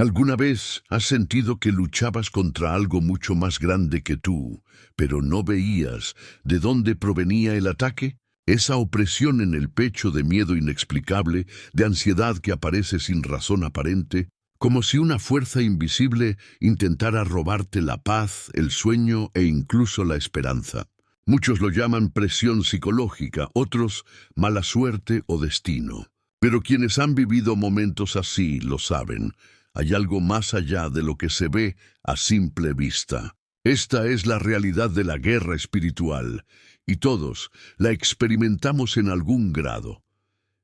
¿Alguna vez has sentido que luchabas contra algo mucho más grande que tú, pero no veías de dónde provenía el ataque? Esa opresión en el pecho de miedo inexplicable, de ansiedad que aparece sin razón aparente, como si una fuerza invisible intentara robarte la paz, el sueño e incluso la esperanza. Muchos lo llaman presión psicológica, otros mala suerte o destino. Pero quienes han vivido momentos así lo saben. Hay algo más allá de lo que se ve a simple vista. Esta es la realidad de la guerra espiritual, y todos la experimentamos en algún grado.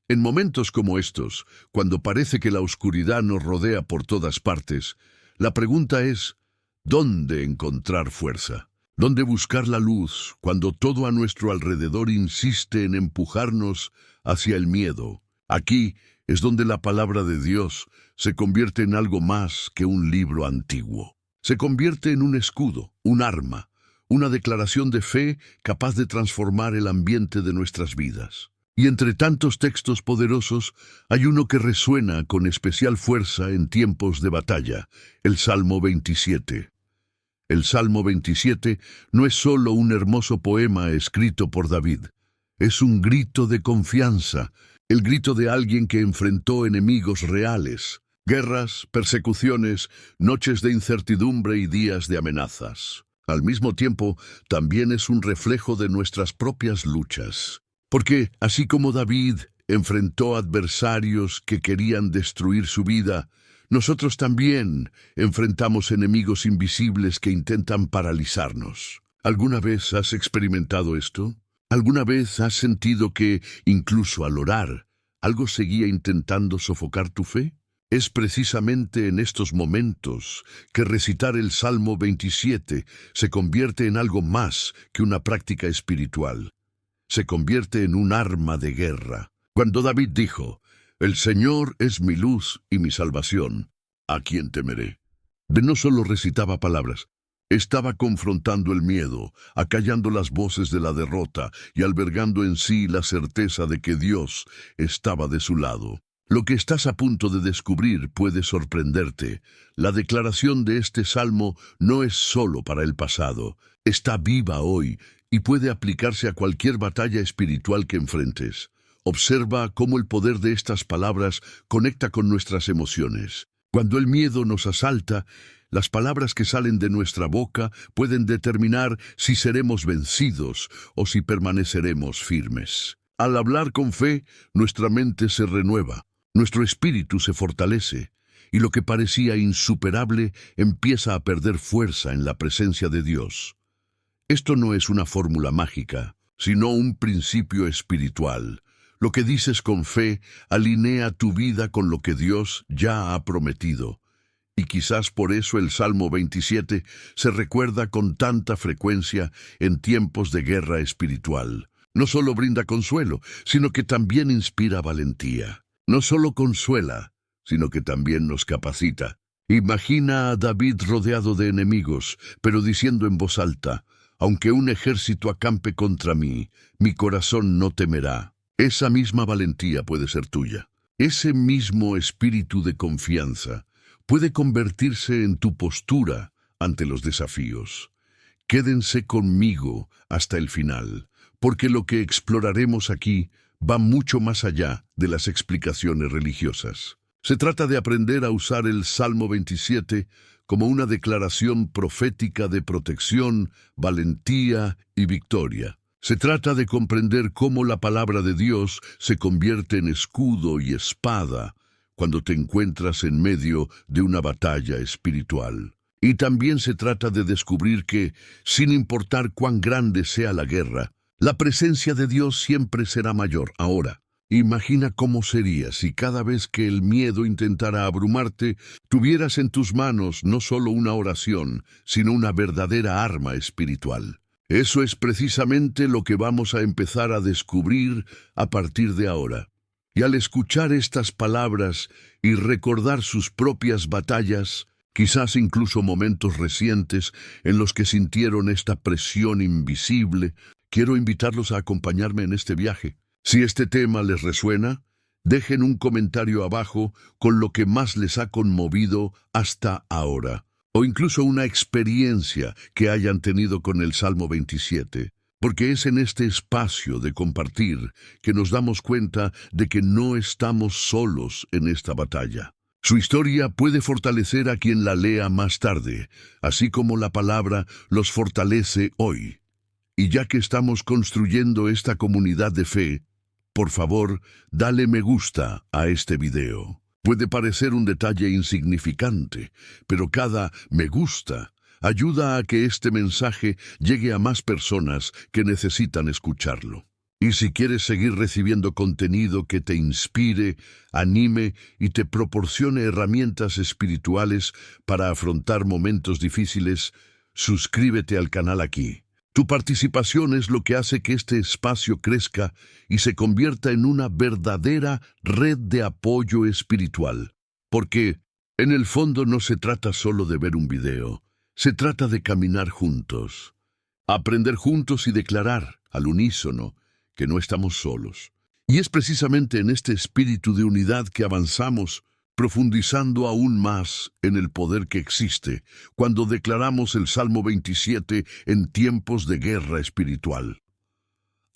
En momentos como estos, cuando parece que la oscuridad nos rodea por todas partes, la pregunta es, ¿dónde encontrar fuerza? ¿Dónde buscar la luz cuando todo a nuestro alrededor insiste en empujarnos hacia el miedo? Aquí es donde la palabra de Dios se convierte en algo más que un libro antiguo. Se convierte en un escudo, un arma, una declaración de fe capaz de transformar el ambiente de nuestras vidas. Y entre tantos textos poderosos, hay uno que resuena con especial fuerza en tiempos de batalla, el Salmo 27. El Salmo 27 no es solo un hermoso poema escrito por David, es un grito de confianza, el grito de alguien que enfrentó enemigos reales, guerras, persecuciones, noches de incertidumbre y días de amenazas. Al mismo tiempo, también es un reflejo de nuestras propias luchas. Porque, así como David enfrentó adversarios que querían destruir su vida, nosotros también enfrentamos enemigos invisibles que intentan paralizarnos. ¿Alguna vez has experimentado esto? ¿Alguna vez has sentido que, incluso al orar, algo seguía intentando sofocar tu fe? Es precisamente en estos momentos que recitar el Salmo 27 se convierte en algo más que una práctica espiritual. Se convierte en un arma de guerra. Cuando David dijo, «El Señor es mi luz y mi salvación, ¿a quién temeré?», no solo recitaba palabras, estaba confrontando el miedo, acallando las voces de la derrota y albergando en sí la certeza de que Dios estaba de su lado. Lo que estás a punto de descubrir puede sorprenderte. La declaración de este salmo no es solo para el pasado, está viva hoy y puede aplicarse a cualquier batalla espiritual que enfrentes. Observa cómo el poder de estas palabras conecta con nuestras emociones. Cuando el miedo nos asalta, las palabras que salen de nuestra boca pueden determinar si seremos vencidos o si permaneceremos firmes. Al hablar con fe, nuestra mente se renueva, nuestro espíritu se fortalece, y lo que parecía insuperable empieza a perder fuerza en la presencia de Dios. Esto no es una fórmula mágica, sino un principio espiritual. Lo que dices con fe alinea tu vida con lo que Dios ya ha prometido. Y quizás por eso el Salmo 27 se recuerda con tanta frecuencia en tiempos de guerra espiritual. No solo brinda consuelo, sino que también inspira valentía. No solo consuela, sino que también nos capacita. Imagina a David rodeado de enemigos, pero diciendo en voz alta, «Aunque un ejército acampe contra mí, mi corazón no temerá». Esa misma valentía puede ser tuya. Ese mismo espíritu de confianza puede convertirse en tu postura ante los desafíos. Quédense conmigo hasta el final, porque lo que exploraremos aquí va mucho más allá de las explicaciones religiosas. Se trata de aprender a usar el Salmo 27 como una declaración profética de protección, valentía y victoria. Se trata de comprender cómo la palabra de Dios se convierte en escudo y espada cuando te encuentras en medio de una batalla espiritual. Y también se trata de descubrir que, sin importar cuán grande sea la guerra, la presencia de Dios siempre será mayor. Ahora, imagina cómo sería si cada vez que el miedo intentara abrumarte, tuvieras en tus manos no solo una oración, sino una verdadera arma espiritual. Eso es precisamente lo que vamos a empezar a descubrir a partir de ahora. Y al escuchar estas palabras y recordar sus propias batallas, quizás incluso momentos recientes en los que sintieron esta presión invisible, quiero invitarlos a acompañarme en este viaje. Si este tema les resuena, Dejen un comentario abajo con lo que más les ha conmovido hasta ahora, o incluso una experiencia que hayan tenido con el Salmo 27, porque es en este espacio de compartir que nos damos cuenta de que no estamos solos en esta batalla. Su historia puede fortalecer a quien la lea más tarde, así como la palabra los fortalece hoy. Y ya que estamos construyendo esta comunidad de fe, por favor, dale me gusta a este video. Puede parecer un detalle insignificante, pero cada me gusta ayuda a que este mensaje llegue a más personas que necesitan escucharlo. Y si quieres seguir recibiendo contenido que te inspire, anime y te proporcione herramientas espirituales para afrontar momentos difíciles, suscríbete al canal aquí. Tu participación es lo que hace que este espacio crezca y se convierta en una verdadera red de apoyo espiritual. Porque, en el fondo, no se trata solo de ver un video, se trata de caminar juntos, aprender juntos y declarar al unísono que no estamos solos. Y es precisamente en este espíritu de unidad que avanzamos, profundizando aún más en el poder que existe cuando declaramos el Salmo 27 en tiempos de guerra espiritual.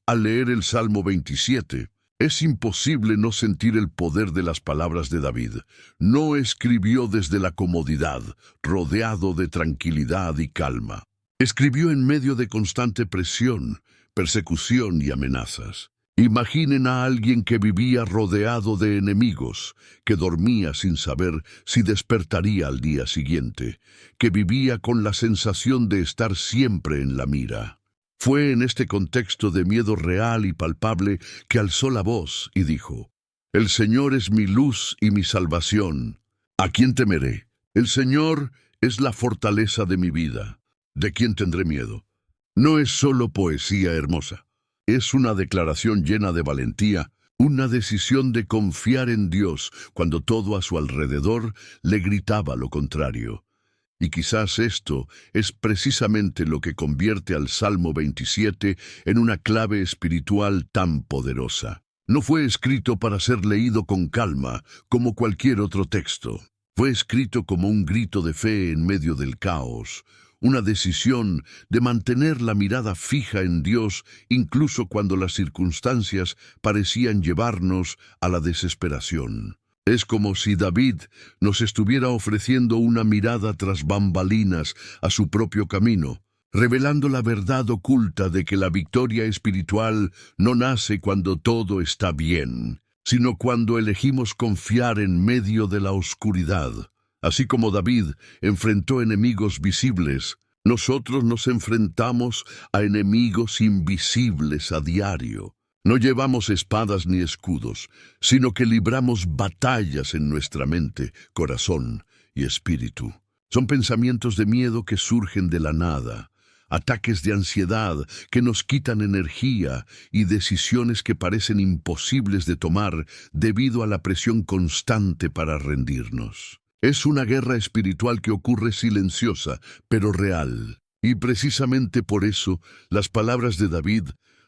Al leer el Salmo 27, es imposible no sentir el poder de las palabras de David. No escribió desde la comodidad, rodeado de tranquilidad y calma. Escribió en medio de constante presión, persecución y amenazas. Imaginen a alguien que vivía rodeado de enemigos, que dormía sin saber si despertaría al día siguiente, que vivía con la sensación de estar siempre en la mira. Fue en este contexto de miedo real y palpable que alzó la voz y dijo: «El Señor es mi luz y mi salvación. ¿A quién temeré? El Señor es la fortaleza de mi vida. ¿De quién tendré miedo?». No es solo poesía hermosa. Es una declaración llena de valentía, una decisión de confiar en Dios cuando todo a su alrededor le gritaba lo contrario. Y quizás esto es precisamente lo que convierte al Salmo 27 en una clave espiritual tan poderosa. No fue escrito para ser leído con calma, como cualquier otro texto. Fue escrito como un grito de fe en medio del caos, una decisión de mantener la mirada fija en Dios incluso cuando las circunstancias parecían llevarnos a la desesperación. Es como si David nos estuviera ofreciendo una mirada tras bambalinas a su propio camino, revelando la verdad oculta de que la victoria espiritual no nace cuando todo está bien, sino cuando elegimos confiar en medio de la oscuridad. Así como David enfrentó enemigos visibles, nosotros nos enfrentamos a enemigos invisibles a diario. No llevamos espadas ni escudos, sino que libramos batallas en nuestra mente, corazón y espíritu. Son pensamientos de miedo que surgen de la nada, ataques de ansiedad que nos quitan energía y decisiones que parecen imposibles de tomar debido a la presión constante para rendirnos. Es una guerra espiritual que ocurre silenciosa, pero real. Y precisamente por eso, las palabras de David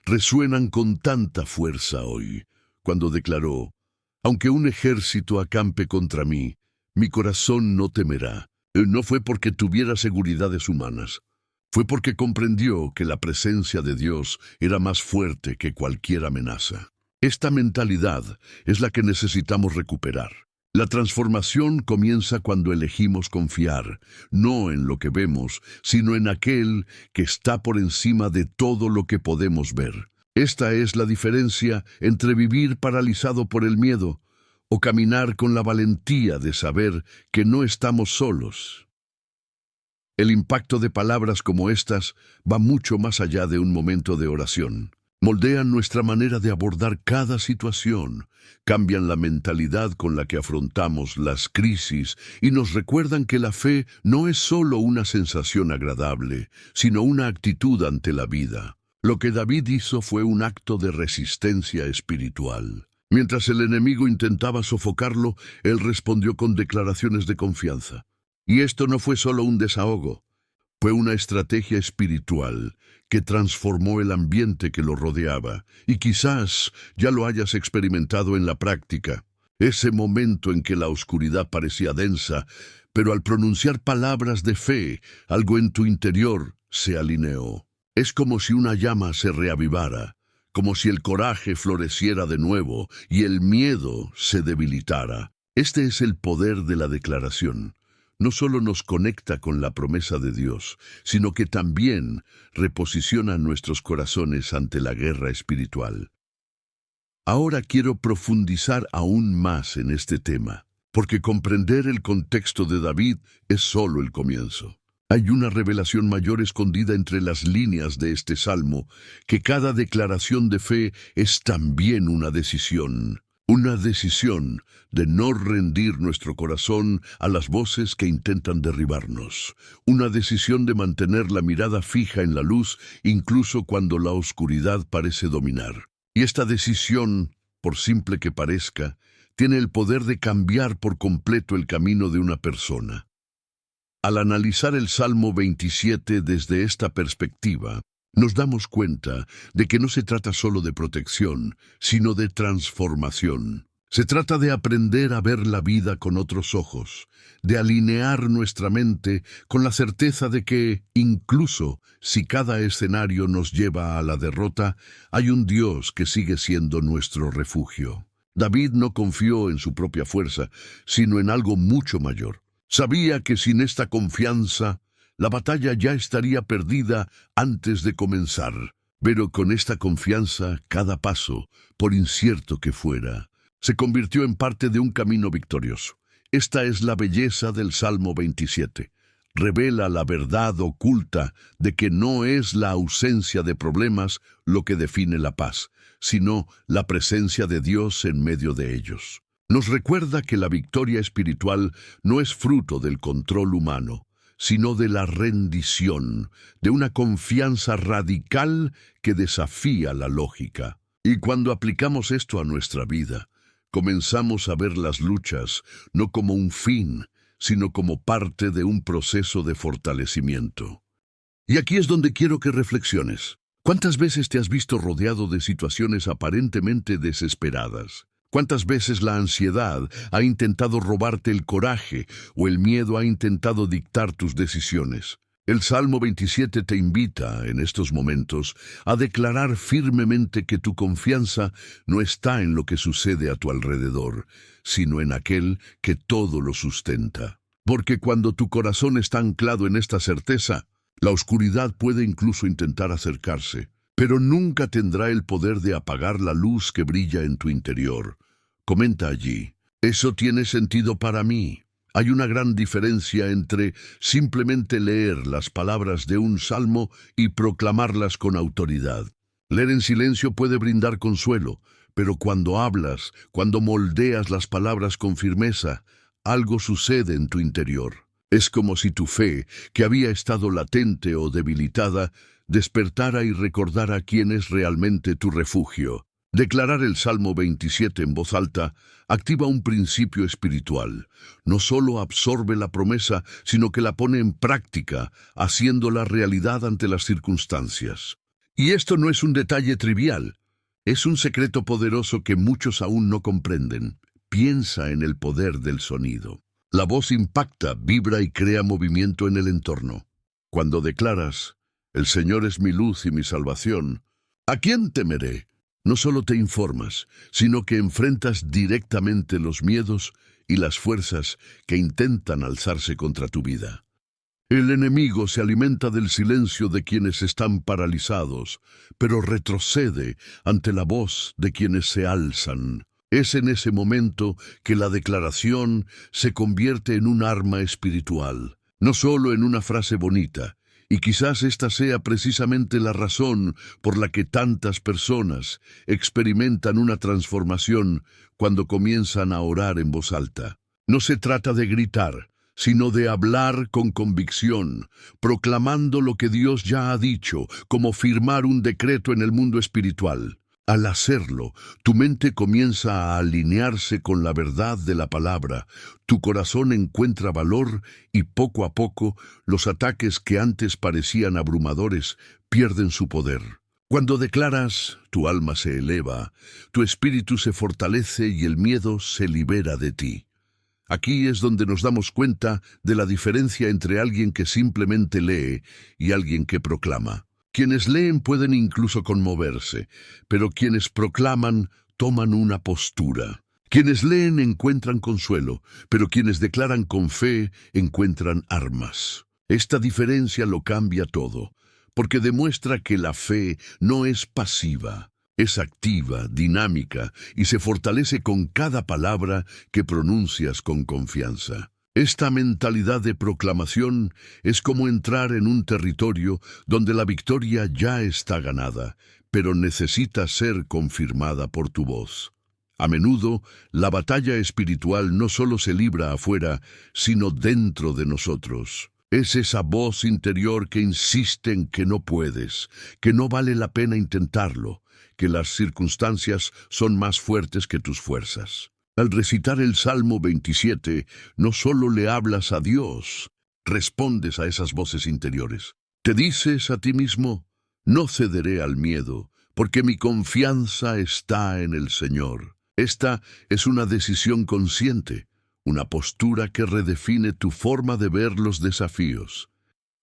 resuenan con tanta fuerza hoy, cuando declaró: «Aunque un ejército acampe contra mí, mi corazón no temerá». No fue porque tuviera seguridades humanas. Fue porque comprendió que la presencia de Dios era más fuerte que cualquier amenaza. Esta mentalidad es la que necesitamos recuperar. La transformación comienza cuando elegimos confiar, no en lo que vemos, sino en aquel que está por encima de todo lo que podemos ver. Esta es la diferencia entre vivir paralizado por el miedo o caminar con la valentía de saber que no estamos solos. El impacto de palabras como estas va mucho más allá de un momento de oración. Moldean nuestra manera de abordar cada situación, cambian la mentalidad con la que afrontamos las crisis y nos recuerdan que la fe no es solo una sensación agradable, sino una actitud ante la vida. Lo que David hizo fue un acto de resistencia espiritual. Mientras el enemigo intentaba sofocarlo, él respondió con declaraciones de confianza. Y esto no fue solo un desahogo. Fue una estrategia espiritual que transformó el ambiente que lo rodeaba, y quizás ya lo hayas experimentado en la práctica. Ese momento en que la oscuridad parecía densa, pero al pronunciar palabras de fe, algo en tu interior se alineó. Es como si una llama se reavivara, como si el coraje floreciera de nuevo y el miedo se debilitara. Este es el poder de la declaración. No solo nos conecta con la promesa de Dios, sino que también reposiciona nuestros corazones ante la guerra espiritual. Ahora quiero profundizar aún más en este tema, porque comprender el contexto de David es solo el comienzo. Hay una revelación mayor escondida entre las líneas de este salmo, que cada declaración de fe es también una decisión. Una decisión de no rendir nuestro corazón a las voces que intentan derribarnos. Una decisión de mantener la mirada fija en la luz, incluso cuando la oscuridad parece dominar. Y esta decisión, por simple que parezca, tiene el poder de cambiar por completo el camino de una persona. Al analizar el Salmo 27 desde esta perspectiva, nos damos cuenta de que no se trata solo de protección, sino de transformación. Se trata de aprender a ver la vida con otros ojos, de alinear nuestra mente con la certeza de que, incluso si cada escenario nos lleva a la derrota, hay un Dios que sigue siendo nuestro refugio. David no confió en su propia fuerza, sino en algo mucho mayor. Sabía que sin esta confianza, la batalla ya estaría perdida antes de comenzar. Pero con esta confianza, cada paso, por incierto que fuera, se convirtió en parte de un camino victorioso. Esta es la belleza del Salmo 27. Revela la verdad oculta de que no es la ausencia de problemas lo que define la paz, sino la presencia de Dios en medio de ellos. Nos recuerda que la victoria espiritual no es fruto del control humano, sino de la rendición, de una confianza radical que desafía la lógica. Y cuando aplicamos esto a nuestra vida, comenzamos a ver las luchas no como un fin, sino como parte de un proceso de fortalecimiento. Y aquí es donde quiero que reflexiones. ¿Cuántas veces te has visto rodeado de situaciones aparentemente desesperadas? ¿Cuántas veces la ansiedad ha intentado robarte el coraje o el miedo ha intentado dictar tus decisiones? El Salmo 27 te invita, en estos momentos, a declarar firmemente que tu confianza no está en lo que sucede a tu alrededor, sino en aquel que todo lo sustenta. Porque cuando tu corazón está anclado en esta certeza, la oscuridad puede incluso intentar acercarse, pero nunca tendrá el poder de apagar la luz que brilla en tu interior. Comenta allí, eso tiene sentido para mí. Hay una gran diferencia entre simplemente leer las palabras de un salmo y proclamarlas con autoridad. Leer en silencio puede brindar consuelo, pero cuando hablas, cuando moldeas las palabras con firmeza, algo sucede en tu interior. Es como si tu fe, que había estado latente o debilitada, despertara y recordara quién es realmente tu refugio. Declarar el Salmo 27 en voz alta activa un principio espiritual. No solo absorbe la promesa, sino que la pone en práctica, haciéndola realidad ante las circunstancias. Y esto no es un detalle trivial. Es un secreto poderoso que muchos aún no comprenden. Piensa en el poder del sonido. La voz impacta, vibra y crea movimiento en el entorno. Cuando declaras, el Señor es mi luz y mi salvación, ¿a quién temeré? No solo te informas, sino que enfrentas directamente los miedos y las fuerzas que intentan alzarse contra tu vida. El enemigo se alimenta del silencio de quienes están paralizados, pero retrocede ante la voz de quienes se alzan. Es en ese momento que la declaración se convierte en un arma espiritual, no solo en una frase bonita. Y quizás esta sea precisamente la razón por la que tantas personas experimentan una transformación cuando comienzan a orar en voz alta. No se trata de gritar, sino de hablar con convicción, proclamando lo que Dios ya ha dicho, como firmar un decreto en el mundo espiritual. Al hacerlo, tu mente comienza a alinearse con la verdad de la palabra, tu corazón encuentra valor y poco a poco los ataques que antes parecían abrumadores pierden su poder. Cuando declaras, tu alma se eleva, tu espíritu se fortalece y el miedo se libera de ti. Aquí es donde nos damos cuenta de la diferencia entre alguien que simplemente lee y alguien que proclama. Quienes leen pueden incluso conmoverse, pero quienes proclaman toman una postura. Quienes leen encuentran consuelo, pero quienes declaran con fe encuentran armas. Esta diferencia lo cambia todo, porque demuestra que la fe no es pasiva, es activa, dinámica y se fortalece con cada palabra que pronuncias con confianza. Esta mentalidad de proclamación es como entrar en un territorio donde la victoria ya está ganada, pero necesita ser confirmada por tu voz. A menudo, la batalla espiritual no solo se libra afuera, sino dentro de nosotros. Es esa voz interior que insiste en que no puedes, que no vale la pena intentarlo, que las circunstancias son más fuertes que tus fuerzas. Al recitar el Salmo 27, no solo le hablas a Dios, respondes a esas voces interiores. Te dices a ti mismo, no cederé al miedo, porque mi confianza está en el Señor. Esta es una decisión consciente, una postura que redefine tu forma de ver los desafíos.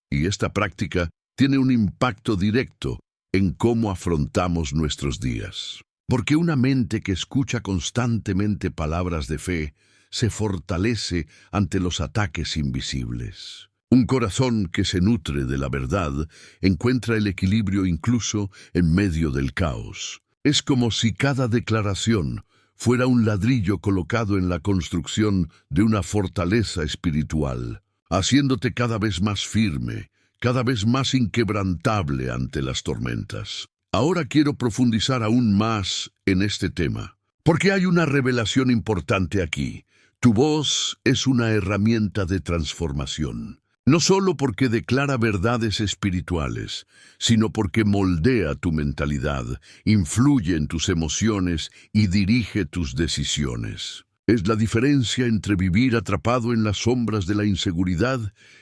Y esta práctica tiene un impacto directo en cómo afrontamos nuestros días. Porque una mente que escucha constantemente palabras de fe se fortalece ante los ataques invisibles. Un corazón que se nutre de la verdad encuentra el equilibrio incluso en medio del caos. Es como si cada declaración fuera un ladrillo colocado en la construcción de una fortaleza espiritual, haciéndote cada vez más firme, cada vez más inquebrantable ante las tormentas. Ahora quiero profundizar aún más en este tema, porque hay una revelación importante aquí. Tu voz es una herramienta de transformación, no solo porque declara verdades espirituales, sino porque moldea tu mentalidad, influye en tus emociones y dirige tus decisiones. Es la diferencia entre vivir atrapado en las sombras de la inseguridad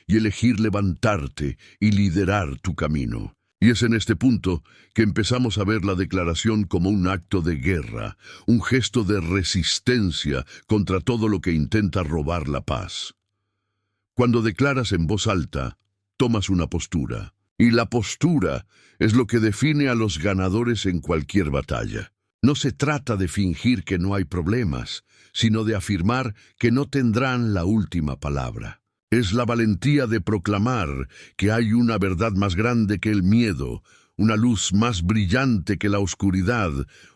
y elegir levantarte y liderar tu camino. Y es en este punto que empezamos a ver la declaración como un acto de guerra, un gesto de resistencia contra todo lo que intenta robar la paz. Cuando declaras en voz alta, tomas una postura, y la postura es lo que define a los ganadores en cualquier batalla. No se trata de fingir que no hay problemas, sino de afirmar que no tendrán la última palabra. Es la valentía de proclamar que hay una verdad más grande que el miedo, una luz más brillante que la oscuridad,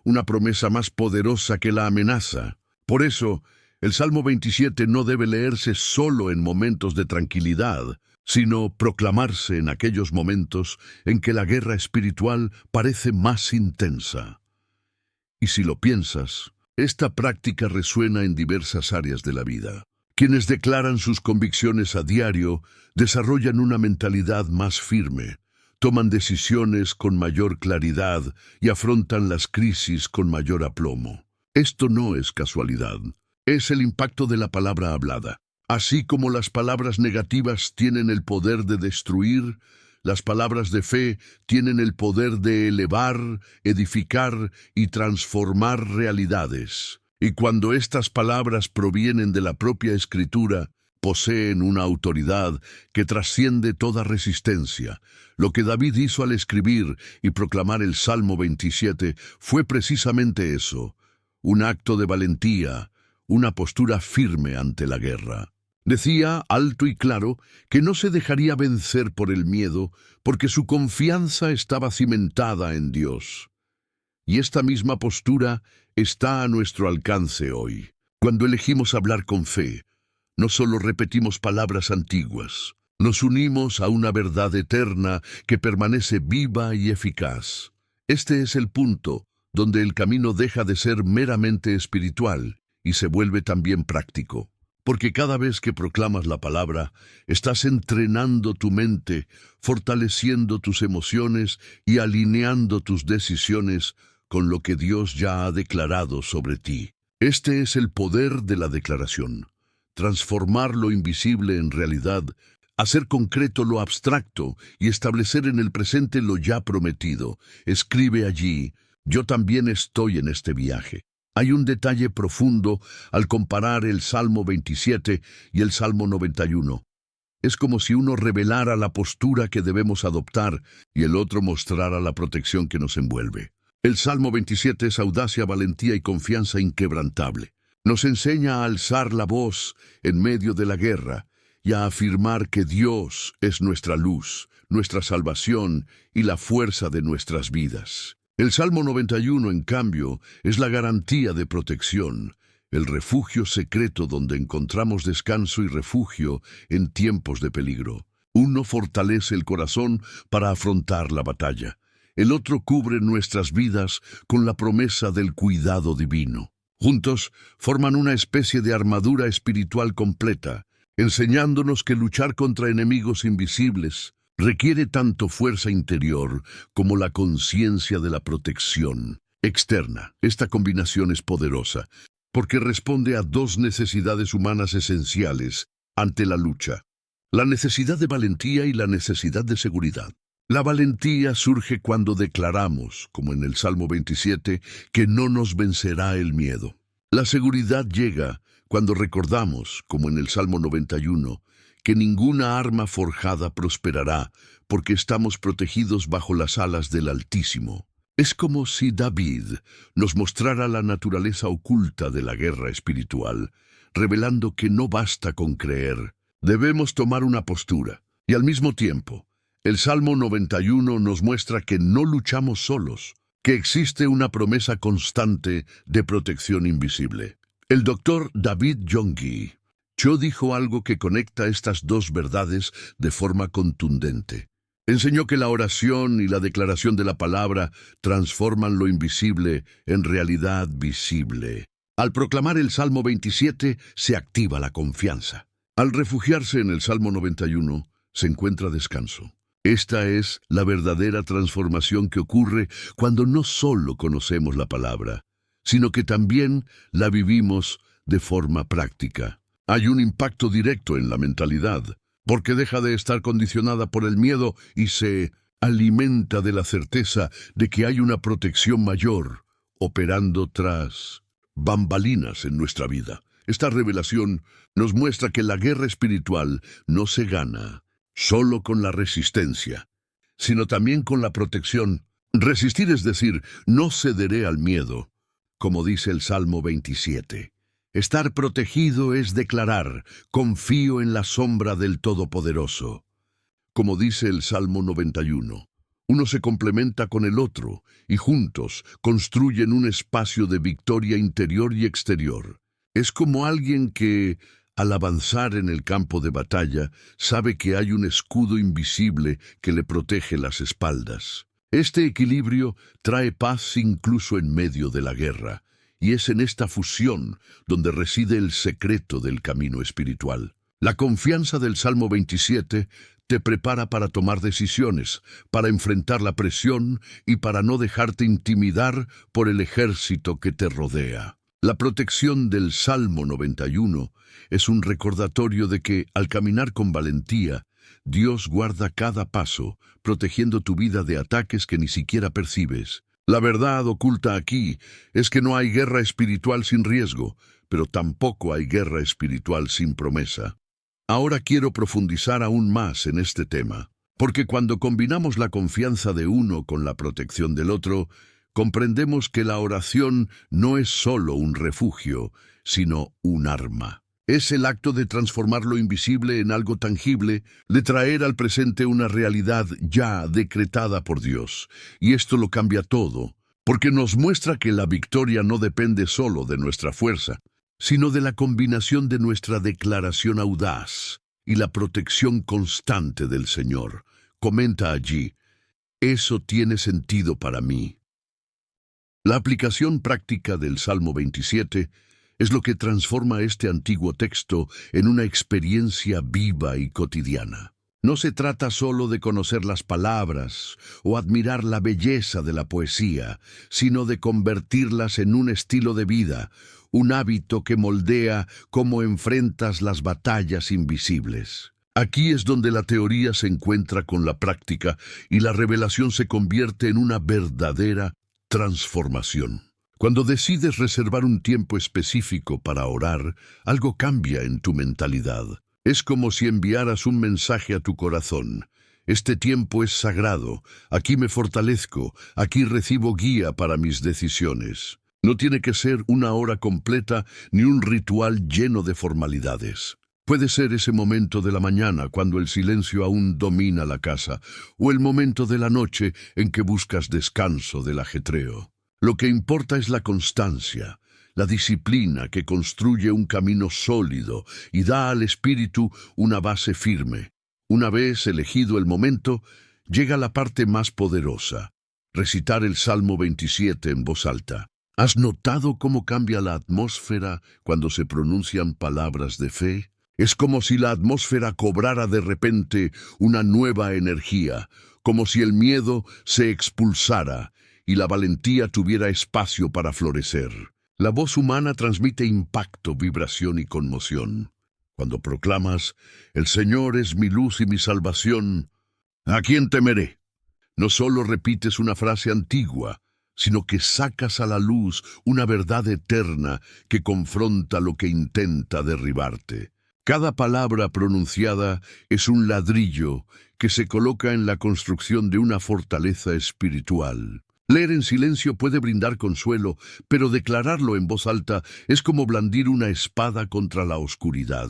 una promesa más poderosa que la amenaza. Por eso, el Salmo 27 no debe leerse solo en momentos de tranquilidad, sino proclamarse en aquellos momentos en que la guerra espiritual parece más intensa. Y si lo piensas, esta práctica resuena en diversas áreas de la vida. Quienes declaran sus convicciones a diario desarrollan una mentalidad más firme, toman decisiones con mayor claridad y afrontan las crisis con mayor aplomo. Esto no es casualidad, es el impacto de la palabra hablada. Así como las palabras negativas tienen el poder de destruir, las palabras de fe tienen el poder de elevar, edificar y transformar realidades. Y cuando estas palabras provienen de la propia Escritura, poseen una autoridad que trasciende toda resistencia. Lo que David hizo al escribir y proclamar el Salmo 27 fue precisamente eso, un acto de valentía, una postura firme ante la guerra. Decía alto y claro que no se dejaría vencer por el miedo porque su confianza estaba cimentada en Dios. Y esta misma postura está a nuestro alcance hoy. Cuando elegimos hablar con fe, no solo repetimos palabras antiguas, nos unimos a una verdad eterna que permanece viva y eficaz. Este es el punto donde el camino deja de ser meramente espiritual y se vuelve también práctico. Porque cada vez que proclamas la palabra, estás entrenando tu mente, fortaleciendo tus emociones y alineando tus decisiones con lo que Dios ya ha declarado sobre ti. Este es el poder de la declaración: transformar lo invisible en realidad, hacer concreto lo abstracto y establecer en el presente lo ya prometido. Escribe allí: yo también estoy en este viaje. Hay un detalle profundo al comparar el Salmo 27 y el Salmo 91. Es como si uno revelara la postura que debemos adoptar y el otro mostrara la protección que nos envuelve. El Salmo 27 es audacia, valentía y confianza inquebrantable. Nos enseña a alzar la voz en medio de la guerra y a afirmar que Dios es nuestra luz, nuestra salvación y la fuerza de nuestras vidas. El Salmo 91, en cambio, es la garantía de protección, el refugio secreto donde encontramos descanso y refugio en tiempos de peligro. Uno fortalece el corazón para afrontar la batalla. El otro cubre nuestras vidas con la promesa del cuidado divino. Juntos forman una especie de armadura espiritual completa, enseñándonos que luchar contra enemigos invisibles requiere tanto fuerza interior como la conciencia de la protección externa. Esta combinación es poderosa porque responde a dos necesidades humanas esenciales ante la lucha: la necesidad de valentía y la necesidad de seguridad. La valentía surge cuando declaramos, como en el Salmo 27, que no nos vencerá el miedo. La seguridad llega cuando recordamos, como en el Salmo 91, que ninguna arma forjada prosperará, porque estamos protegidos bajo las alas del Altísimo. Es como si David nos mostrara la naturaleza oculta de la guerra espiritual, revelando que no basta con creer. Debemos tomar una postura, y al mismo tiempo, el Salmo 91 nos muestra que no luchamos solos, que existe una promesa constante de protección invisible. El doctor David Yonggi Cho dijo algo que conecta estas dos verdades de forma contundente. Enseñó que la oración y la declaración de la palabra transforman lo invisible en realidad visible. Al proclamar el Salmo 27 se activa la confianza. Al refugiarse en el Salmo 91 se encuentra descanso. Esta es la verdadera transformación que ocurre cuando no solo conocemos la palabra, sino que también la vivimos de forma práctica. Hay un impacto directo en la mentalidad, porque deja de estar condicionada por el miedo y se alimenta de la certeza de que hay una protección mayor operando tras bambalinas en nuestra vida. Esta revelación nos muestra que la guerra espiritual no se gana solo con la resistencia, sino también con la protección. Resistir es decir, no cederé al miedo, como dice el Salmo 27. Estar protegido es declarar, confío en la sombra del Todopoderoso. Como dice el Salmo 91, uno se complementa con el otro y juntos construyen un espacio de victoria interior y exterior. Es como alguien que, al avanzar en el campo de batalla, sabe que hay un escudo invisible que le protege las espaldas. Este equilibrio trae paz incluso en medio de la guerra. Y es en esta fusión donde reside el secreto del camino espiritual. La confianza del Salmo 27 te prepara para tomar decisiones, para enfrentar la presión y para no dejarte intimidar por el ejército que te rodea. La protección del Salmo 91 es un recordatorio de que, al caminar con valentía, Dios guarda cada paso, protegiendo tu vida de ataques que ni siquiera percibes. La verdad oculta aquí es que no hay guerra espiritual sin riesgo, pero tampoco hay guerra espiritual sin promesa. Ahora quiero profundizar aún más en este tema, porque cuando combinamos la confianza de uno con la protección del otro, comprendemos que la oración no es solo un refugio, sino un arma. Es el acto de transformar lo invisible en algo tangible, de traer al presente una realidad ya decretada por Dios. Y esto lo cambia todo, porque nos muestra que la victoria no depende solo de nuestra fuerza, sino de la combinación de nuestra declaración audaz y la protección constante del Señor. Comenta allí: eso tiene sentido para mí. La aplicación práctica del Salmo 27 es lo que transforma este antiguo texto en una experiencia viva y cotidiana. No se trata solo de conocer las palabras o admirar la belleza de la poesía, sino de convertirlas en un estilo de vida, un hábito que moldea cómo enfrentas las batallas invisibles. Aquí es donde la teoría se encuentra con la práctica y la revelación se convierte en una verdadera transformación. Cuando decides reservar un tiempo específico para orar, algo cambia en tu mentalidad. Es como si enviaras un mensaje a tu corazón. Este tiempo es sagrado, aquí me fortalezco, aquí recibo guía para mis decisiones. No tiene que ser una hora completa ni un ritual lleno de formalidades. Puede ser ese momento de la mañana cuando el silencio aún domina la casa, o el momento de la noche en que buscas descanso del ajetreo. Lo que importa es la constancia, la disciplina que construye un camino sólido y da al espíritu una base firme. Una vez elegido el momento, llega la parte más poderosa: recitar el Salmo 27 en voz alta. ¿Has notado cómo cambia la atmósfera cuando se pronuncian palabras de fe? Es como si la atmósfera cobrara de repente una nueva energía, como si el miedo se expulsara y la valentía tuviera espacio para florecer. La voz humana transmite impacto, vibración y conmoción. Cuando proclamas, «El Señor es mi luz y mi salvación», ¿a quién temeré? No solo repites una frase antigua, sino que sacas a la luz una verdad eterna que confronta lo que intenta derribarte. Cada palabra pronunciada es un ladrillo que se coloca en la construcción de una fortaleza espiritual. Leer en silencio puede brindar consuelo, pero declararlo en voz alta es como blandir una espada contra la oscuridad.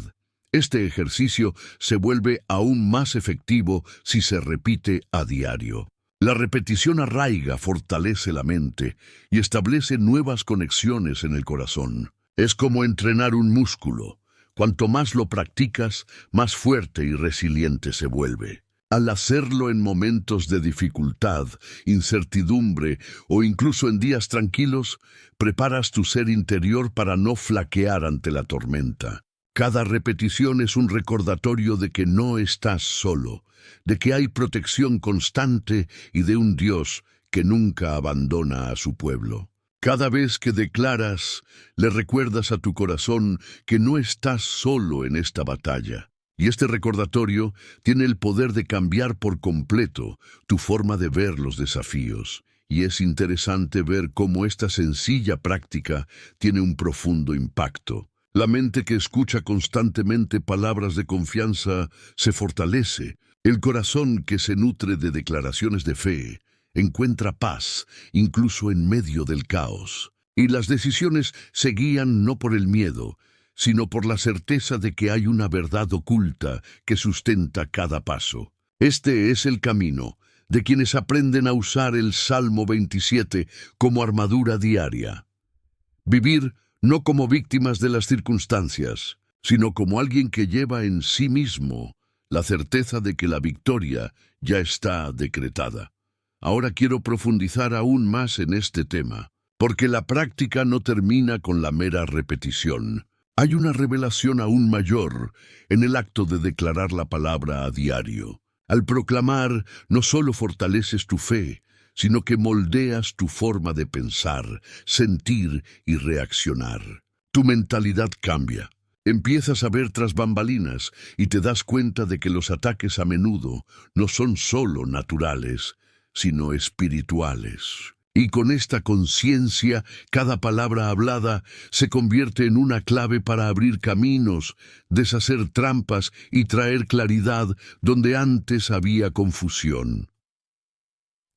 Este ejercicio se vuelve aún más efectivo si se repite a diario. La repetición arraiga, fortalece la mente y establece nuevas conexiones en el corazón. Es como entrenar un músculo. Cuanto más lo practicas, más fuerte y resiliente se vuelve. Al hacerlo en momentos de dificultad, incertidumbre o incluso en días tranquilos, preparas tu ser interior para no flaquear ante la tormenta. Cada repetición es un recordatorio de que no estás solo, de que hay protección constante y de un Dios que nunca abandona a su pueblo. Cada vez que declaras, le recuerdas a tu corazón que no estás solo en esta batalla. Y este recordatorio tiene el poder de cambiar por completo tu forma de ver los desafíos. Y es interesante ver cómo esta sencilla práctica tiene un profundo impacto. La mente que escucha constantemente palabras de confianza se fortalece. El corazón que se nutre de declaraciones de fe encuentra paz, incluso en medio del caos. Y las decisiones se guían no por el miedo, sino por la certeza de que hay una verdad oculta que sustenta cada paso. Este es el camino de quienes aprenden a usar el Salmo 27 como armadura diaria. Vivir no como víctimas de las circunstancias, sino como alguien que lleva en sí mismo la certeza de que la victoria ya está decretada. Ahora quiero profundizar aún más en este tema, porque la práctica no termina con la mera repetición. Hay una revelación aún mayor en el acto de declarar la palabra a diario. Al proclamar, no solo fortaleces tu fe, sino que moldeas tu forma de pensar, sentir y reaccionar. Tu mentalidad cambia. Empiezas a ver tras bambalinas y te das cuenta de que los ataques a menudo no son solo naturales, sino espirituales. Y con esta conciencia, cada palabra hablada se convierte en una clave para abrir caminos, deshacer trampas y traer claridad donde antes había confusión.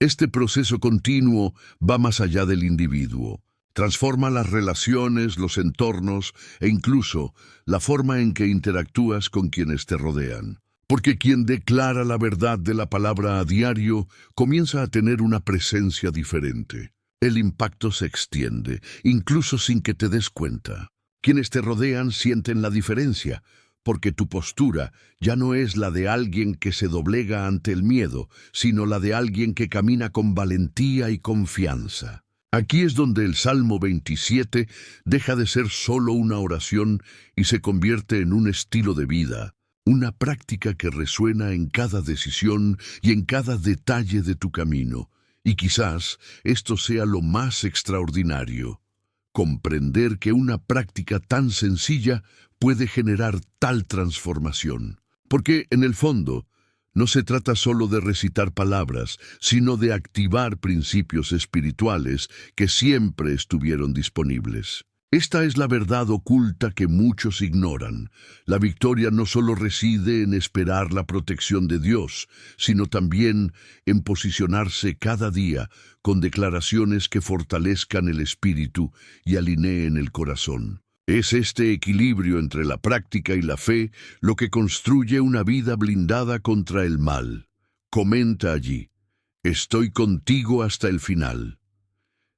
Este proceso continuo va más allá del individuo. Transforma las relaciones, los entornos e incluso la forma en que interactúas con quienes te rodean. Porque quien declara la verdad de la palabra a diario comienza a tener una presencia diferente. El impacto se extiende, incluso sin que te des cuenta. Quienes te rodean sienten la diferencia, porque tu postura ya no es la de alguien que se doblega ante el miedo, sino la de alguien que camina con valentía y confianza. Aquí es donde el Salmo 27 deja de ser solo una oración y se convierte en un estilo de vida. una práctica que resuena en cada decisión y en cada detalle de tu camino. Y quizás esto sea lo más extraordinario, comprender que una práctica tan sencilla puede generar tal transformación. Porque, en el fondo, no se trata solo de recitar palabras, sino de activar principios espirituales que siempre estuvieron disponibles. Esta es la verdad oculta que muchos ignoran. La victoria no solo reside en esperar la protección de Dios, sino también en posicionarse cada día con declaraciones que fortalezcan el espíritu y alineen el corazón. Es este equilibrio entre la práctica y la fe lo que construye una vida blindada contra el mal. Comenta allí: estoy contigo hasta el final.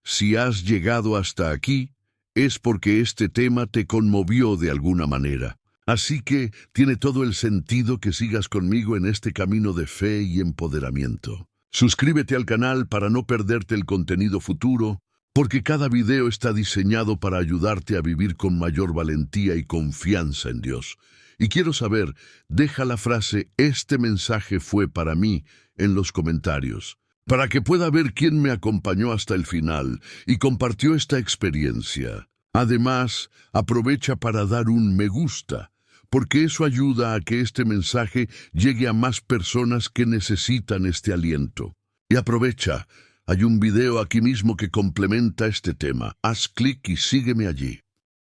Si has llegado hasta aquí, es porque este tema te conmovió de alguna manera. Así que tiene todo el sentido que sigas conmigo en este camino de fe y empoderamiento. Suscríbete al canal para no perderte el contenido futuro, porque cada video está diseñado para ayudarte a vivir con mayor valentía y confianza en Dios. Y quiero saber, deja la frase "este mensaje fue para mí" en los comentarios, para que pueda ver quién me acompañó hasta el final y compartió esta experiencia. Además, aprovecha para dar un me gusta, porque eso ayuda a que este mensaje llegue a más personas que necesitan este aliento. Y aprovecha, hay un video aquí mismo que complementa este tema. Haz clic y sígueme allí.